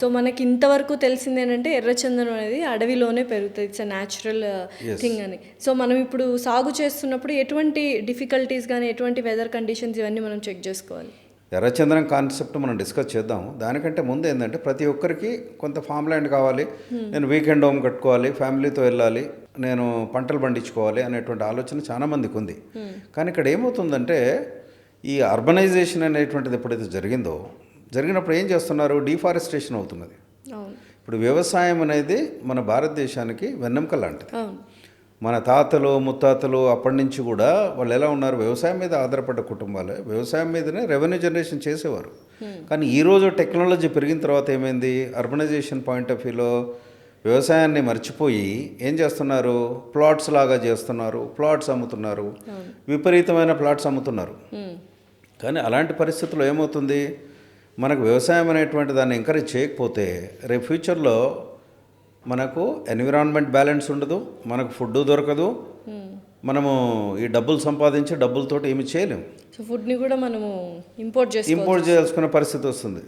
So మనకి ఇంతవరకు తెలిసిందేంటంటే ఎర్రచందనం అనేది అడవిలోనే పెరుగుతుంది. ఇట్స్ అ న్యాచురల్ థింగ్ అని. సో మనం ఇప్పుడు సాగు చేస్తున్నప్పుడు ఎటువంటి డిఫికల్టీస్ కానీ ఎటువంటి వెదర్ కండిషన్స్ ఇవన్నీ మనం చెక్ చేసుకోవాలి? ఎర్రచందనం కాన్సెప్ట్ మనం డిస్కస్ చేద్దాం. దానికంటే ముందు ఏంటంటే ప్రతి ఒక్కరికి కొంత ఫామ్ ల్యాండ్ కావాలి, నేను వీకెండ్ హోమ్ కట్టుకోవాలి, ఫ్యామిలీతో వెళ్ళాలి, నేను పంటలు పండించుకోవాలి అనేటువంటి ఆలోచన చాలా మందికి ఉంది. కానీ ఇక్కడ ఏమవుతుందంటే ఈ అర్బనైజేషన్ అనేటువంటిది ఎప్పుడైతే జరిగినప్పుడు ఏం చేస్తున్నారు, డిఫారెస్టేషన్ అవుతున్నది. ఇప్పుడు వ్యవసాయం అనేది మన భారతదేశానికి వెన్నెముక లాంటిది. మన తాతలు ముత్తాతలు అప్పటి నుంచి కూడా వాళ్ళు ఎలా ఉన్నారు, వ్యవసాయం మీద ఆధారపడ్డ కుటుంబాలే, వ్యవసాయం మీదనే రెవెన్యూ జనరేషన్ చేసేవారు. కానీ ఈరోజు టెక్నాలజీ పెరిగిన తర్వాత ఏమైంది, అర్బనైజేషన్ పాయింట్ ఆఫ్ వ్యూలో వ్యవసాయాన్ని మర్చిపోయి ఏం చేస్తున్నారు, ప్లాట్స్ లాగా చేస్తున్నారు, ప్లాట్స్ అమ్ముతున్నారు, విపరీతమైన ప్లాట్స్ అమ్ముతున్నారు. కానీ అలాంటి పరిస్థితుల్లో ఏమవుతుంది, మనకు వ్యవసాయం అనేటువంటి దాన్ని ఎంకరేజ్ చేయకపోతే రేపు ఫ్యూచర్లో మనకు ఎన్విరాన్మెంట్ బ్యాలెన్స్ ఉండదు, మనకు ఫుడ్ దొరకదు, మనము ఈ డబ్బులు సంపాదించి డబ్బులతోటి ఏమి చేయలేము. సో ఫుడ్ని కూడా మనము ఇంపోర్ట్ చేయాల్సిన పరిస్థితి వస్తుంది.